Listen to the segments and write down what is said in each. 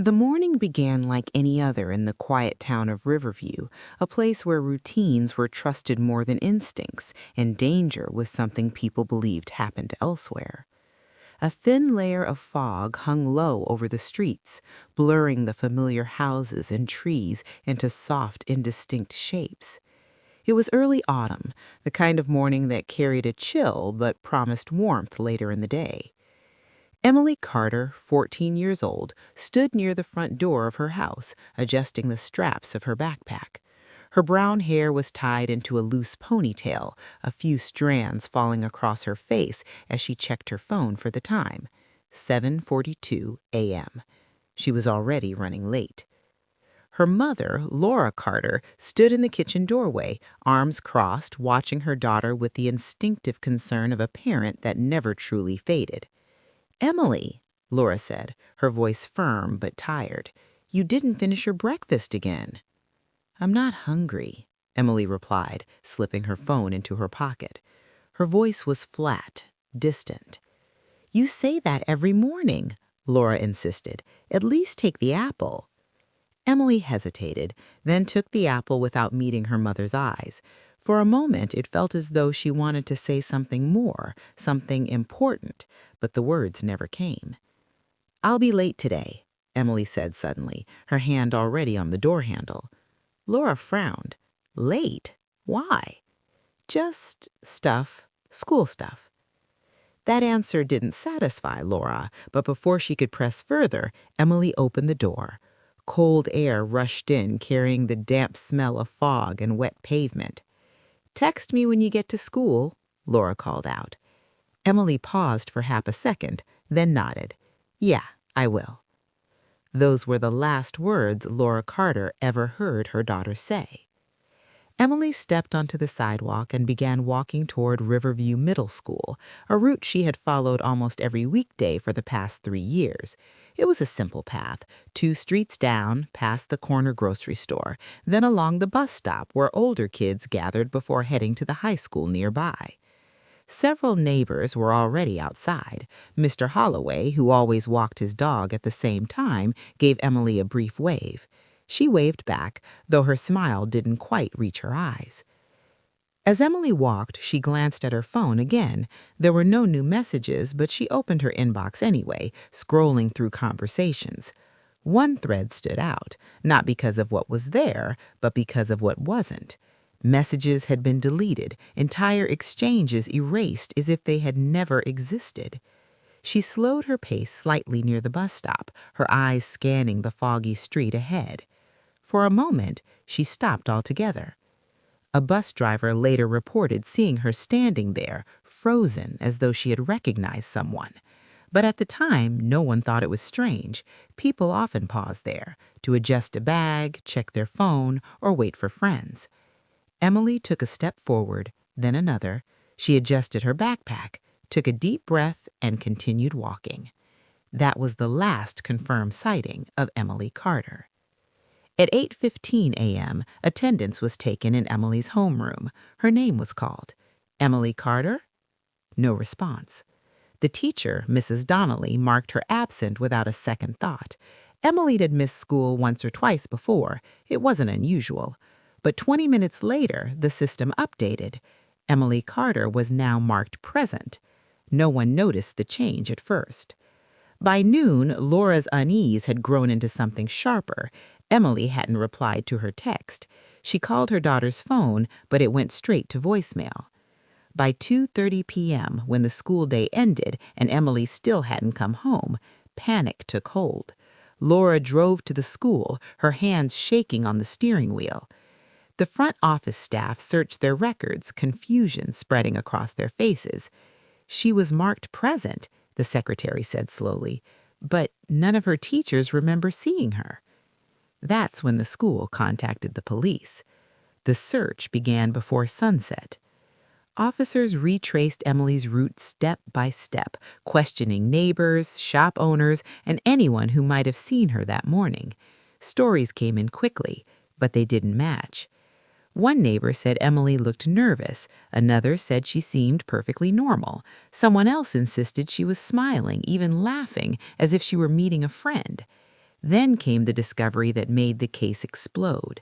The morning began like any other in the quiet town of Riverview, a place where routines were trusted more than instincts, and danger was something people believed happened elsewhere. A thin layer of fog hung low over the streets, blurring the familiar houses and trees into soft, indistinct shapes. It was early autumn, the kind of morning that carried a chill but promised warmth later in the day. Emily Carter, 14 years old, stood near the front door of her house, adjusting the straps of her backpack. Her brown hair was tied into a loose ponytail, a few strands falling across her face as she checked her phone for the time. 7:42 a.m. She was already running late. Her mother, Laura Carter, stood in the kitchen doorway, arms crossed, watching her daughter with the instinctive concern of a parent that never truly faded. "Emily," Laura said, her voice firm but tired, "you didn't finish your breakfast again." "I'm not hungry," Emily replied, slipping her phone into her pocket. Her voice was flat, distant. "You say that every morning," Laura insisted. "At least take the apple." Emily hesitated, then took the apple without meeting her mother's eyes. For a moment, it felt as though she wanted to say something more, something important, but the words never came. "I'll be late today," Emily said suddenly, her hand already on the door handle. Laura frowned. "Late? Why?" "Just stuff, school stuff." That answer didn't satisfy Laura, but before she could press further, Emily opened the door. Cold air rushed in, carrying the damp smell of fog and wet pavement. "Text me when you get to school," Laura called out. Emily paused for half a second, then nodded. "Yeah, I will." Those were the last words Laura Carter ever heard her daughter say. Emily stepped onto the sidewalk and began walking toward Riverview Middle School, a route she had followed almost every weekday for the past 3 years. It was a simple path, 2 streets down, past the corner grocery store, then along the bus stop where older kids gathered before heading to the high school nearby. Several neighbors were already outside. Mr. Holloway, who always walked his dog at the same time, gave Emily a brief wave. She waved back, though her smile didn't quite reach her eyes. As Emily walked, she glanced at her phone again. There were no new messages, but she opened her inbox anyway, scrolling through conversations. One thread stood out, not because of what was there, but because of what wasn't. Messages had been deleted, entire exchanges erased as if they had never existed. She slowed her pace slightly near the bus stop, her eyes scanning the foggy street ahead. For a moment, she stopped altogether. A bus driver later reported seeing her standing there, frozen as though she had recognized someone. But at the time, no one thought it was strange. People often paused there to adjust a bag, check their phone, or wait for friends. Emily took a step forward, then another. She adjusted her backpack, took a deep breath, and continued walking. That was the last confirmed sighting of Emily Carter. At 8:15 a.m., attendance was taken in Emily's homeroom. Her name was called. "Emily Carter?" No response. The teacher, Mrs. Donnelly, marked her absent without a second thought. Emily had missed school once or twice before. It wasn't unusual. But 20 minutes later, the system updated. Emily Carter was now marked present. No one noticed the change at first. By noon, Laura's unease had grown into something sharper. Emily hadn't replied to her text. She called her daughter's phone, but it went straight to voicemail. By 2:30 p.m., when the school day ended and Emily still hadn't come home, panic took hold. Laura drove to the school, her hands shaking on the steering wheel. The front office staff searched their records, confusion spreading across their faces. "She was marked present," the secretary said slowly, "but none of her teachers remember seeing her." That's when the school contacted the police. The search began before sunset. Officers retraced Emily's route step by step, questioning neighbors, shop owners, and anyone who might have seen her that morning. Stories came in quickly, but they didn't match. One neighbor said Emily looked nervous. Another said she seemed perfectly normal. Someone else insisted she was smiling, even laughing, as if she were meeting a friend. Then came the discovery that made the case explode.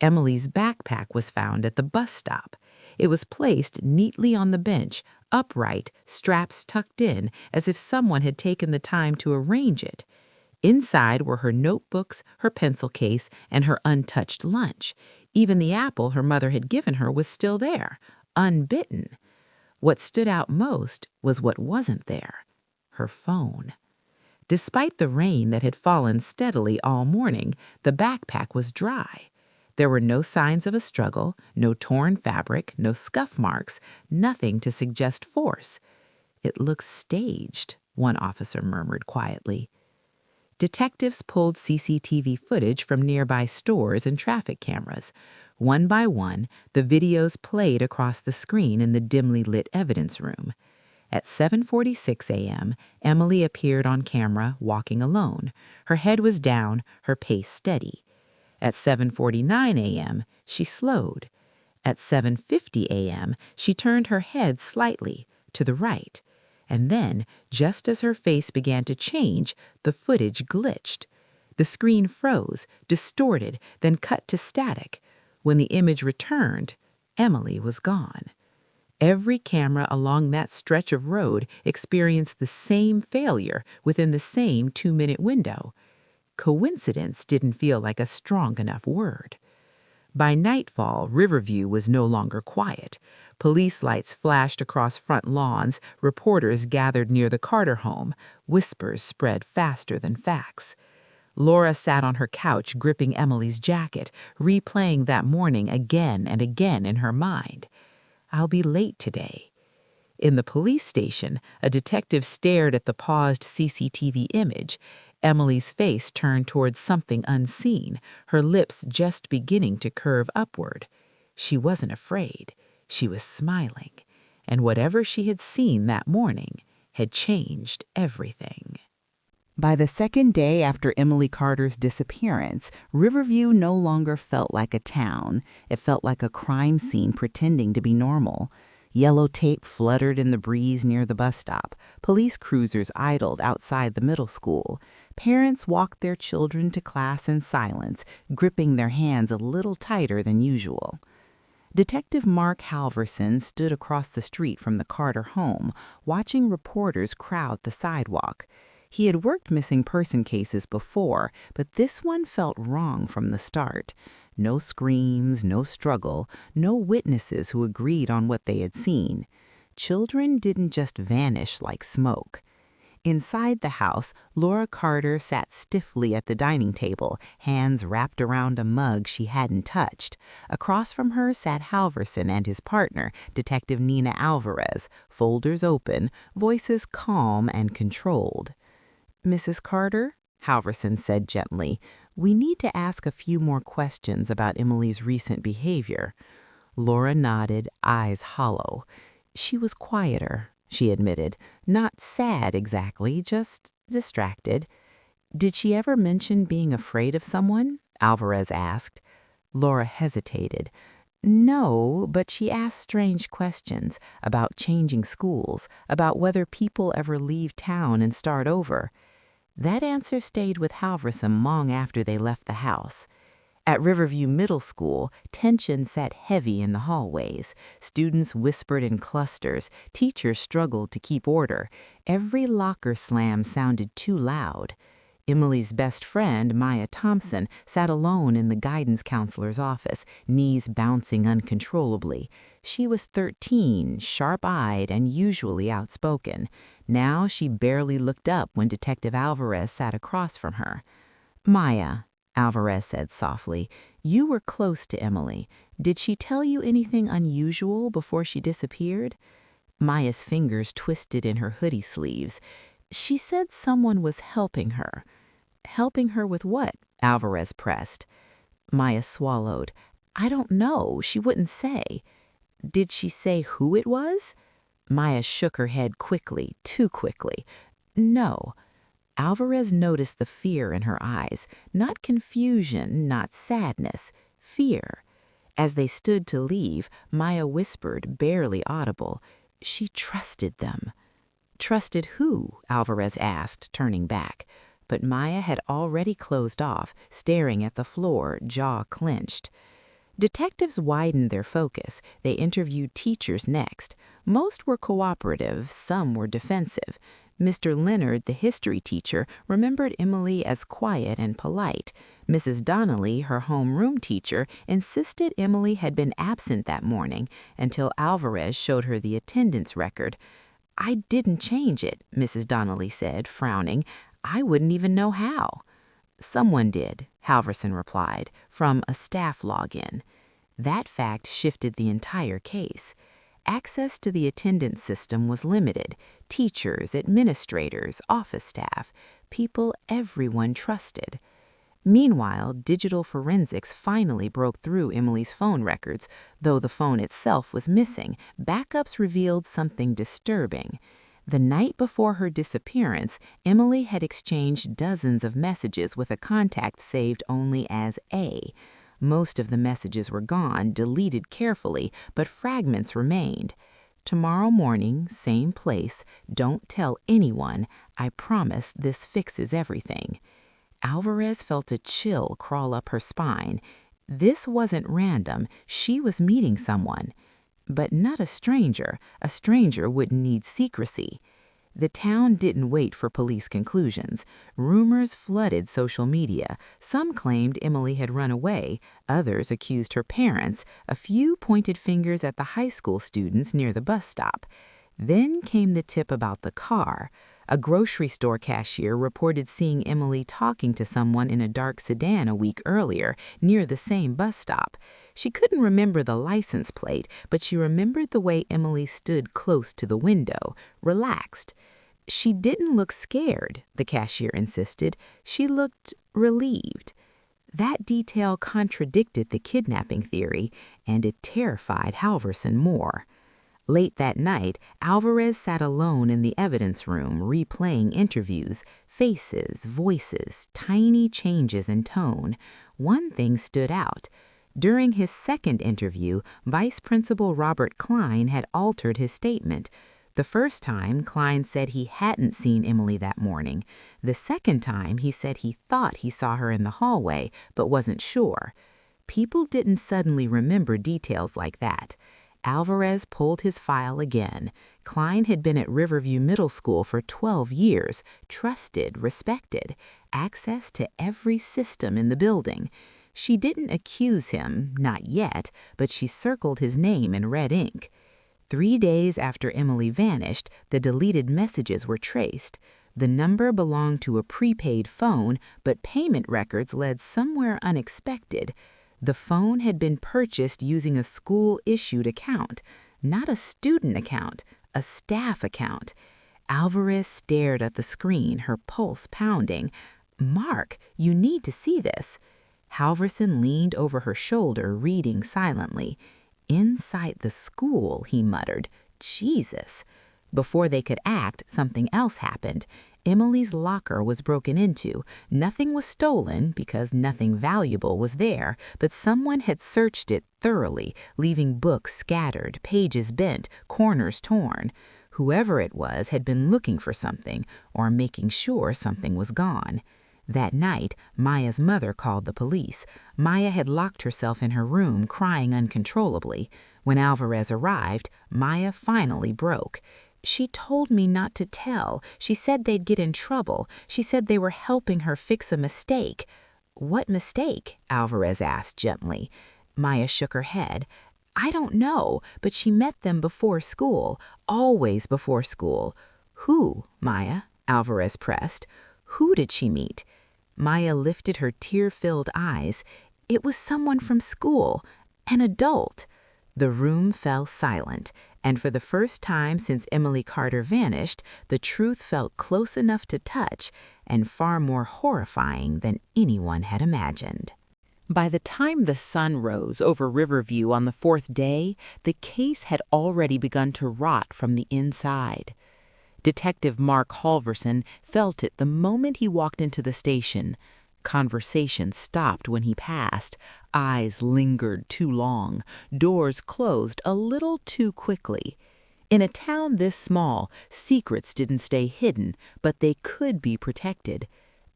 Emily's backpack was found at the bus stop. It was placed neatly on the bench, upright, straps tucked in, as if someone had taken the time to arrange it. Inside were her notebooks, her pencil case, and her untouched lunch. Even the apple her mother had given her was still there, unbitten. What stood out most was what wasn't there: her phone. Despite the rain that had fallen steadily all morning, the backpack was dry. There were no signs of a struggle, no torn fabric, no scuff marks, nothing to suggest force. "It looks staged," one officer murmured quietly. Detectives pulled CCTV footage from nearby stores and traffic cameras. One by one, the videos played across the screen in the dimly lit evidence room. At 7:46 a.m., Emily appeared on camera, walking alone. Her head was down, her pace steady. At 7:49 a.m., she slowed. At 7:50 a.m., she turned her head slightly to the right. And then, just as her face began to change, the footage glitched. The screen froze, distorted, then cut to static. When the image returned, Emily was gone. Every camera along that stretch of road experienced the same failure within the same 2-minute window. Coincidence didn't feel like a strong enough word. By nightfall, Riverview was no longer quiet. Police lights flashed across front lawns, reporters gathered near the Carter home, whispers spread faster than facts. Laura sat on her couch gripping Emily's jacket, replaying that morning again and again in her mind. "I'll be late today." In the police station, a detective stared at the paused CCTV image. Emily's face turned towards something unseen, her lips just beginning to curve upward. She wasn't afraid. She was smiling. And whatever she had seen that morning had changed everything. By the second day after Emily Carter's disappearance, Riverview no longer felt like a town. It felt like a crime scene pretending to be normal. Yellow tape fluttered in the breeze near the bus stop. Police cruisers idled outside the middle school. Parents walked their children to class in silence, gripping their hands a little tighter than usual. Detective Mark Halverson stood across the street from the Carter home, watching reporters crowd the sidewalk. He had worked missing person cases before, but this one felt wrong from the start. No screams, no struggle, no witnesses who agreed on what they had seen. Children didn't just vanish like smoke. Inside the house, Laura Carter sat stiffly at the dining table, hands wrapped around a mug she hadn't touched. Across from her sat Halverson and his partner, Detective Nina Alvarez, folders open, voices calm and controlled. "Mrs. Carter," Halverson said gently, "we need to ask a few more questions about Emily's recent behavior." Laura nodded, eyes hollow. "She was quieter," she admitted. "Not sad exactly, just distracted." "Did she ever mention being afraid of someone?" Alvarez asked. Laura hesitated. "No, but she asked strange questions about changing schools, about whether people ever leave town and start over." That answer stayed with Halverson long after they left the house. At Riverview Middle School, tension sat heavy in the hallways. Students whispered in clusters. Teachers struggled to keep order. Every locker slam sounded too loud. Emily's best friend, Maya Thompson, sat alone in the guidance counselor's office, knees bouncing uncontrollably. She was 13, sharp-eyed, and usually outspoken. Now she barely looked up when Detective Alvarez sat across from her. "Maya," Alvarez said softly, "you were close to Emily. Did she tell you anything unusual before she disappeared?" Maya's fingers twisted in her hoodie sleeves. "She said someone was helping her." "Helping her with what?" Alvarez pressed. Maya swallowed. "I don't know. She wouldn't say." "Did she say who it was?" Maya shook her head quickly, too quickly. "No." Alvarez noticed the fear in her eyes, not confusion, not sadness, fear. As they stood to leave, Maya whispered, barely audible, "She trusted them." "Trusted who?" Alvarez asked, turning back. But Maya had already closed off, staring at the floor, jaw clenched. Detectives widened their focus. They interviewed teachers next. Most were cooperative, some were defensive. Mr. Leonard, the history teacher, remembered Emily as quiet and polite. Mrs. Donnelly, her homeroom teacher, insisted Emily had been absent that morning until Alvarez showed her the attendance record. "I didn't change it," Mrs. Donnelly said, frowning. "I wouldn't even know how." "Someone did," Halverson replied, from a staff login. That fact shifted the entire case. Access to the attendance system was limited. Teachers, administrators, office staff, people everyone trusted. Meanwhile, digital forensics finally broke through Emily's phone records. Though the phone itself was missing, backups revealed something disturbing. The night before her disappearance, Emily had exchanged dozens of messages with a contact saved only as A. Most of the messages were gone, deleted carefully, but fragments remained. "Tomorrow morning, same place. Don't tell anyone. I promise this fixes everything." Alvarez felt a chill crawl up her spine. This wasn't random. She was meeting someone. But not a stranger. A stranger wouldn't need secrecy. The town didn't wait for police conclusions. Rumors flooded social media. Some claimed Emily had run away. Others accused her parents. A few pointed fingers at the high school students near the bus stop. Then came the tip about the car. A grocery store cashier reported seeing Emily talking to someone in a dark sedan a week earlier, near the same bus stop. She couldn't remember the license plate, but she remembered the way Emily stood close to the window, relaxed. "She didn't look scared," the cashier insisted. "She looked relieved." That detail contradicted the kidnapping theory, and it terrified Halverson more. Late that night, Alvarez sat alone in the evidence room, replaying interviews, faces, voices, tiny changes in tone. One thing stood out. During his second interview, Vice Principal Robert Klein had altered his statement. The first time, Klein said he hadn't seen Emily that morning. The second time, he said he thought he saw her in the hallway, but wasn't sure. People didn't suddenly remember details like that. Alvarez pulled his file again. Klein had been at Riverview Middle School for 12 years, trusted, respected, access to every system in the building. She didn't accuse him, not yet, but she circled his name in red ink. 3 days after Emily vanished, the deleted messages were traced. The number belonged to a prepaid phone, but payment records led somewhere unexpected. The phone had been purchased using a school-issued account, not a student account, a staff account. Alvarez stared at the screen, her pulse pounding. "Mark, you need to see this." Halverson leaned over her shoulder, reading silently. "Inside the school," he muttered. "Jesus." Before they could act, something else happened. Emily's locker was broken into. Nothing was stolen because nothing valuable was there, but someone had searched it thoroughly, leaving books scattered, pages bent, corners torn. Whoever it was had been looking for something, or making sure something was gone. That night, Maya's mother called the police. Maya had locked herself in her room, crying uncontrollably. When Alvarez arrived, Maya finally broke. "She told me not to tell. She said they'd get in trouble. She said they were helping her fix a mistake." "What mistake?" Alvarez asked gently. Maya shook her head. "I don't know, but she met them before school, always before school." "Who, Maya?" Alvarez pressed. "Who did she meet?" Maya lifted her tear-filled eyes. "It was someone from school, an adult." The room fell silent, and for the first time since Emily Carter vanished, the truth felt close enough to touch and far more horrifying than anyone had imagined. By the time the sun rose over Riverview on the fourth day, the case had already begun to rot from the inside. Detective Mark Halverson felt it the moment he walked into the station. Conversation stopped when he passed. Eyes lingered too long. Doors closed a little too quickly. In a town this small, secrets didn't stay hidden, but they could be protected.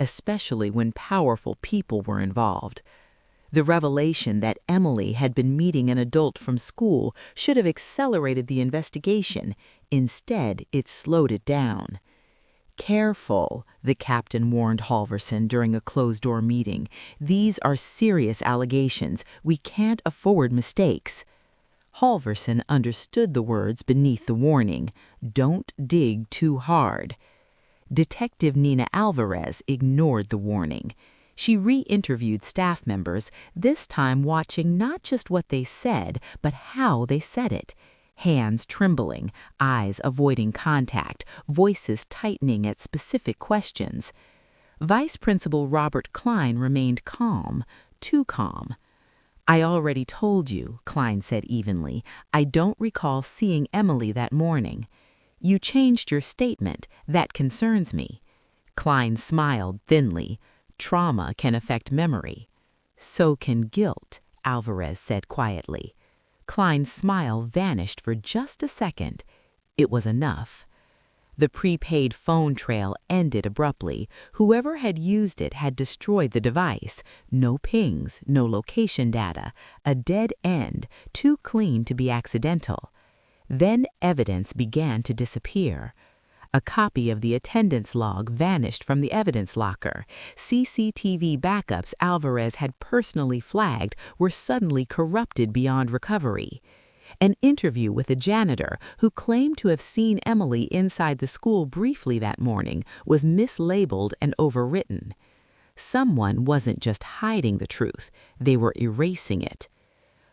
especially when powerful people were involved. The revelation that Emily had been meeting an adult from school should have accelerated the investigation. Instead, it slowed it down. "Careful," the captain warned Halverson during a closed-door meeting. "These are serious allegations. We can't afford mistakes." Halverson understood the words beneath the warning. Don't dig too hard. Detective Nina Alvarez ignored the warning. She re-interviewed staff members, this time watching not just what they said, but how they said it. Hands trembling, eyes avoiding contact, voices tightening at specific questions. Vice Principal Robert Klein remained calm, too calm. "I already told you," Klein said evenly. "I don't recall seeing Emily that morning." "You changed your statement. That concerns me." Klein smiled thinly. "Trauma can affect memory." "So can guilt," Alvarez said quietly. Klein's smile vanished for just a second. It was enough. The prepaid phone trail ended abruptly. Whoever had used it had destroyed the device. No pings, no location data. A dead end, too clean to be accidental. Then evidence began to disappear. A copy of the attendance log vanished from the evidence locker. CCTV backups Alvarez had personally flagged were suddenly corrupted beyond recovery. An interview with a janitor who claimed to have seen Emily inside the school briefly that morning was mislabeled and overwritten. Someone wasn't just hiding the truth, they were erasing it.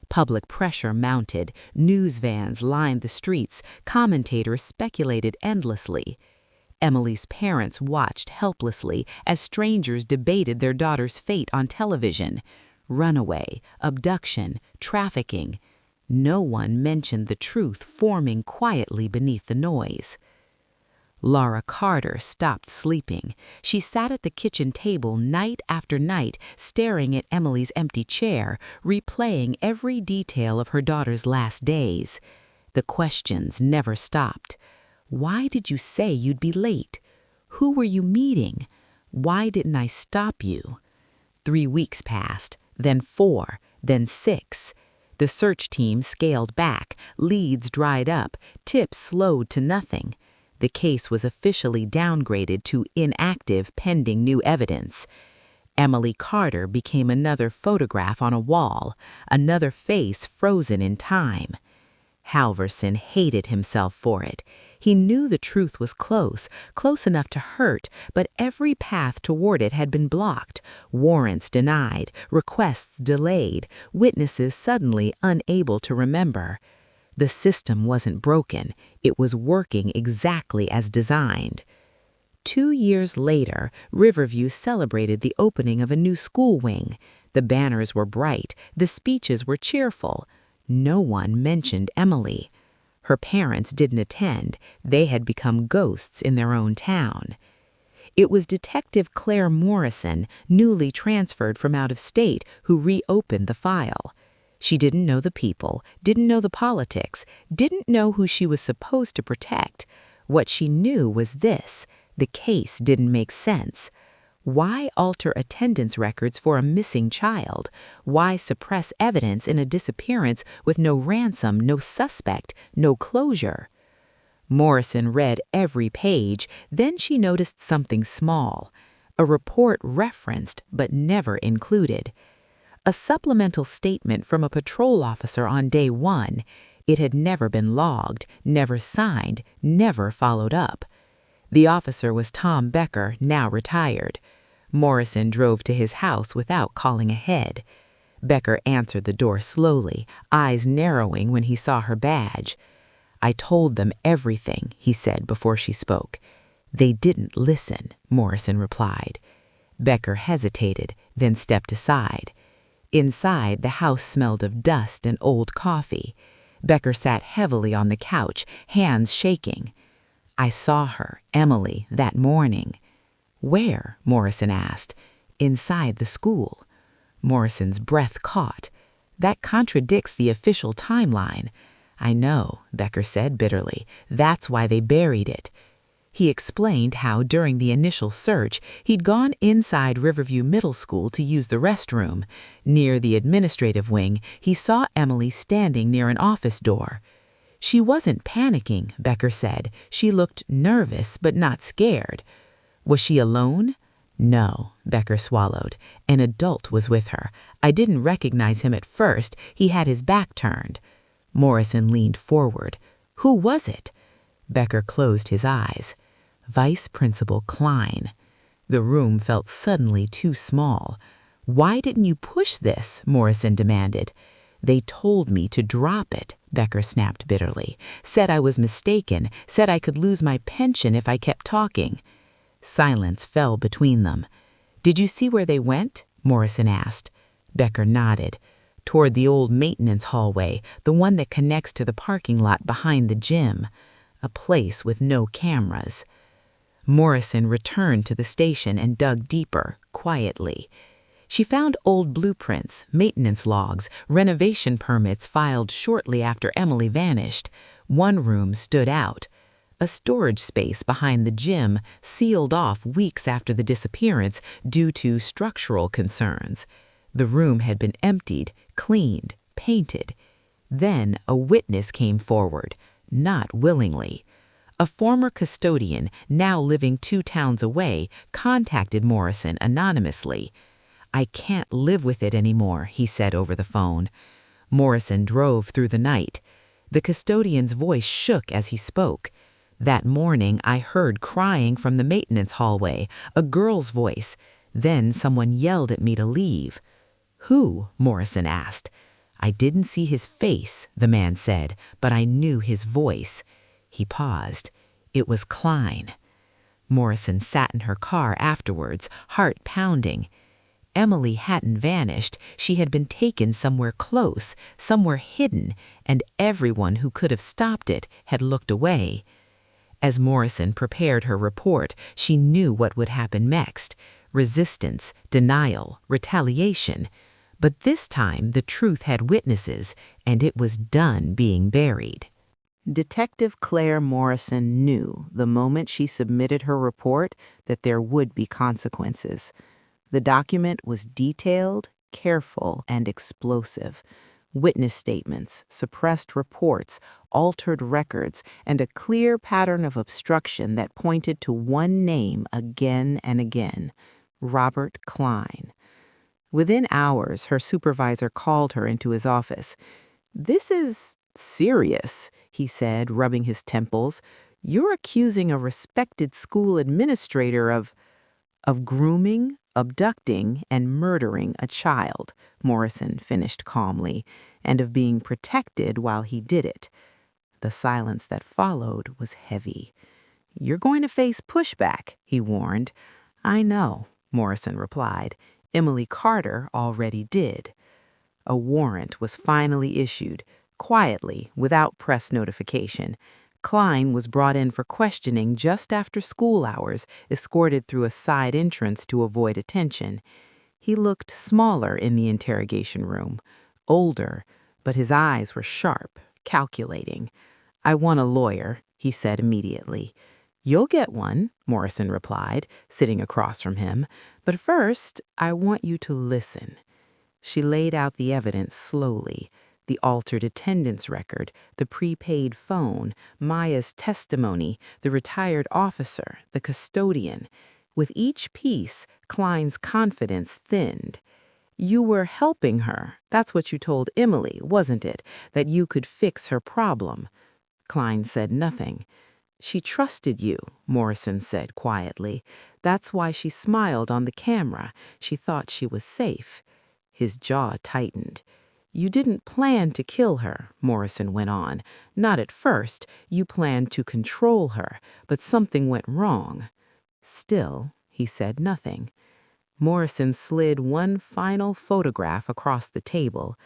Public pressure mounted, news vans lined the streets, commentators speculated endlessly. Emily's parents watched helplessly as strangers debated their daughter's fate on television. Runaway, abduction, trafficking. No one mentioned the truth forming quietly beneath the noise. Laura Carter stopped sleeping. She sat at the kitchen table night after night, staring at Emily's empty chair, replaying every detail of her daughter's last days. The questions never stopped. Why did you say you'd be late? Who were you meeting? Why didn't I stop you? 3 weeks passed, then 4, then 6. The search team scaled back, leads dried up, tips slowed to nothing. The case was officially downgraded to inactive pending new evidence. Emily Carter became another photograph on a wall, another face frozen in time. Halverson hated himself for it. He knew the truth was close, close enough to hurt, but every path toward it had been blocked, warrants denied, requests delayed, witnesses suddenly unable to remember. The system wasn't broken, it was working exactly as designed. 2 years later, Riverview celebrated the opening of a new school wing. The banners were bright, the speeches were cheerful. No one mentioned Emily. Her parents didn't attend, they had become ghosts in their own town. It was Detective Claire Morrison, newly transferred from out of state, who reopened the file. She didn't know the people, didn't know the politics, didn't know who she was supposed to protect. What she knew was this: the case didn't make sense. Why alter attendance records for a missing child? Why suppress evidence in a disappearance with no ransom, no suspect, no closure? Morrison read every page, then she noticed something small. A report referenced but never included. A supplemental statement from a patrol officer on day 1. It had never been logged, never signed, never followed up. The officer was Tom Becker, now retired. Morrison drove to his house without calling ahead. Becker answered the door slowly, eyes narrowing when he saw her badge. "I told them everything," he said before she spoke. "They didn't listen," Morrison replied. Becker hesitated, then stepped aside. Inside, the house smelled of dust and old coffee. Becker sat heavily on the couch, hands shaking. "I saw her, Emily, that morning." "Where?" Morrison asked. "Inside the school." Morrison's breath caught. "That contradicts the official timeline." "I know," Becker said bitterly. "That's why they buried it." He explained how during the initial search, he'd gone inside Riverview Middle School to use the restroom. Near the administrative wing, he saw Emily standing near an office door. She wasn't panicking, Becker said. She looked nervous but not scared. Was she alone? No, Becker swallowed. An adult was with her. I didn't recognize him at first. He had his back turned. Morrison leaned forward. Who was it? Becker closed his eyes. Vice Principal Klein. The room felt suddenly too small. Why didn't you push this? Morrison demanded. They told me to drop it, Becker snapped bitterly. Said I was mistaken, said I could lose my pension if I kept talking. Silence fell between them. Did you see where they went? Morrison asked. Becker nodded. Toward the old maintenance hallway, the one that connects to the parking lot behind the gym. A place with no cameras. Morrison returned to the station and dug deeper, quietly. She found old blueprints, maintenance logs, renovation permits filed shortly after Emily vanished. One room stood out. A storage space behind the gym sealed off weeks after the disappearance due to structural concerns. The room had been emptied, cleaned, painted. Then a witness came forward, not willingly. A former custodian, now living 2 towns away, contacted Morrison anonymously. I can't live with it anymore, he said over the phone. Morrison drove through the night. The custodian's voice shook as he spoke. That morning, I heard crying from the maintenance hallway, a girl's voice. Then someone yelled at me to leave. Who? Morrison asked. I didn't see his face, the man said, but I knew his voice. He paused. It was Klein. Morrison sat in her car afterwards, heart pounding. Emily hadn't vanished. She had been taken somewhere close, somewhere hidden, and everyone who could have stopped it had looked away. As Morrison prepared her report, she knew what would happen next. Resistance, denial, retaliation. But this time the truth had witnesses, and it was done being buried. Detective Claire Morrison knew the moment she submitted her report that there would be consequences. The document was detailed, careful, and explosive. Witness statements, suppressed reports, altered records, and a clear pattern of obstruction that pointed to one name again and again: Robert Klein. Within hours, her supervisor called her into his office. "This is serious," he said, rubbing his temples. "You're accusing a respected school administrator of grooming, abducting, and murdering a child," Morrison finished calmly, "and of being protected while he did it." The silence that followed was heavy. "You're going to face pushback," he warned. "I know," Morrison replied. "Emily Carter already did." A warrant was finally issued, quietly, without press notification. Klein was brought in for questioning just after school hours, escorted through a side entrance to avoid attention. He looked smaller in the interrogation room, older, but his eyes were sharp, calculating. "I want a lawyer," he said immediately. "You'll get one," Morrison replied, sitting across from him. "But first, I want you to listen." She laid out the evidence slowly. The altered attendance record, the prepaid phone, Maya's testimony, the retired officer, the custodian. With each piece, Klein's confidence thinned. "You were helping her. That's what you told Emily, wasn't it? That you could fix her problem." Klein said nothing. "She trusted you," Morrison said quietly. "That's why she smiled on the camera. She thought she was safe." His jaw tightened. "You didn't plan to kill her," Morrison went on. "Not at first. You planned to control her, but something went wrong." Still, he said nothing. Morrison slid one final photograph across the table.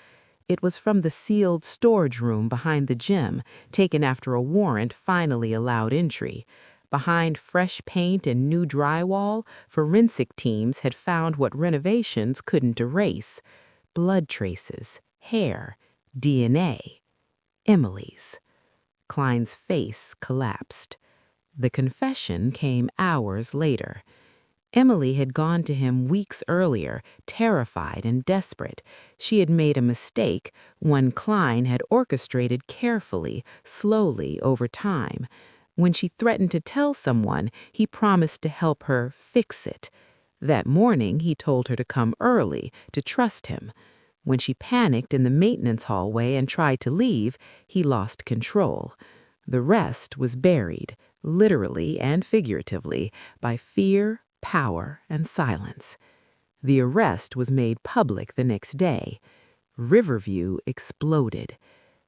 It was from the sealed storage room behind the gym, taken after a warrant finally allowed entry. Behind fresh paint and new drywall, forensic teams had found what renovations couldn't erase: blood traces, hair, DNA. Emily's. Klein's face collapsed. The confession came hours later. Emily had gone to him weeks earlier, terrified and desperate. She had made a mistake, one Klein had orchestrated carefully, slowly, over time. When she threatened to tell someone, he promised to help her fix it. That morning, he told her to come early, to trust him. When she panicked in the maintenance hallway and tried to leave, he lost control. The rest was buried, literally and figuratively, by fear, power, and silence. The arrest was made public the next day. Riverview exploded.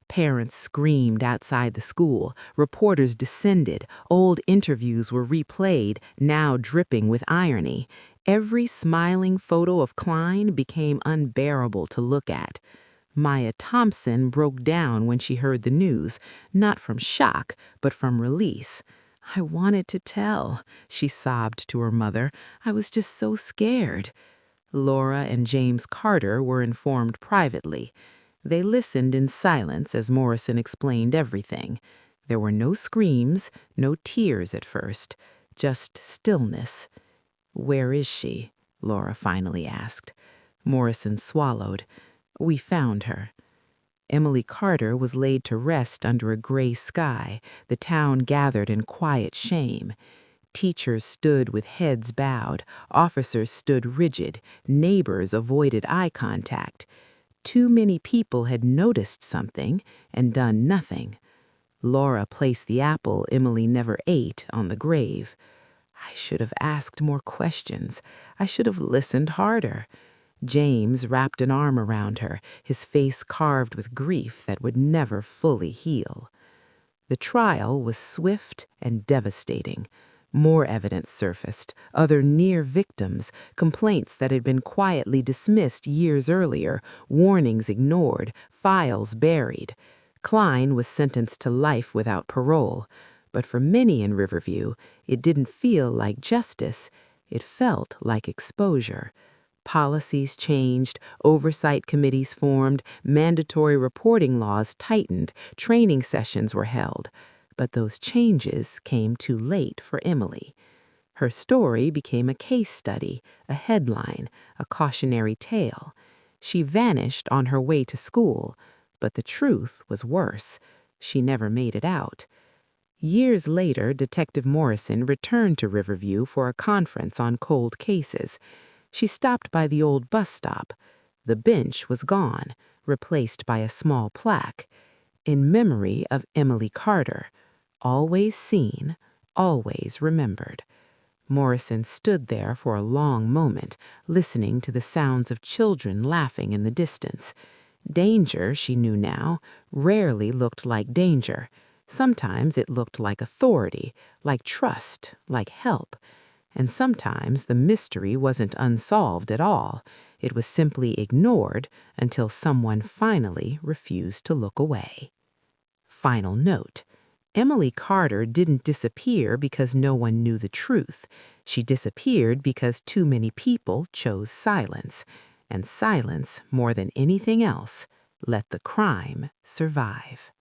Parents screamed outside the school, reporters descended, old interviews were replayed, now dripping with irony. Every smiling photo of Klein became unbearable to look at. Maya Thompson broke down when she heard the news, not from shock, but from release. "I wanted to tell," she sobbed to her mother. "I was just so scared." Laura and James Carter were informed privately. They listened in silence as Morrison explained everything. There were no screams, no tears at first, just stillness. "Where is she?" Laura finally asked. Morrison swallowed. "We found her." Emily Carter was laid to rest under a gray sky. The town gathered in quiet shame. Teachers stood with heads bowed. Officers stood rigid. Neighbors avoided eye contact. Too many people had noticed something and done nothing. Laura placed the apple Emily never ate on the grave. "I should have asked more questions. I should have listened harder." James wrapped an arm around her, his face carved with grief that would never fully heal. The trial was swift and devastating. More evidence surfaced, other near victims, complaints that had been quietly dismissed years earlier, warnings ignored, files buried. Klein was sentenced to life without parole, but for many in Riverview, it didn't feel like justice. It felt like exposure. Policies changed, oversight committees formed, mandatory reporting laws tightened, training sessions were held. But those changes came too late for Emily. Her story became a case study, a headline, a cautionary tale. She vanished on her way to school, but the truth was worse. She never made it out. Years later, Detective Morrison returned to Riverview for a conference on cold cases. She stopped by the old bus stop. The bench was gone, replaced by a small plaque. "In memory of Emily Carter. Always seen, always remembered." Morrison stood there for a long moment, listening to the sounds of children laughing in the distance. Danger, she knew now, rarely looked like danger. Sometimes it looked like authority, like trust, like help. And sometimes the mystery wasn't unsolved at all. It was simply ignored until someone finally refused to look away. Final note: Emily Carter didn't disappear because no one knew the truth. She disappeared because too many people chose silence. And silence, more than anything else, let the crime survive.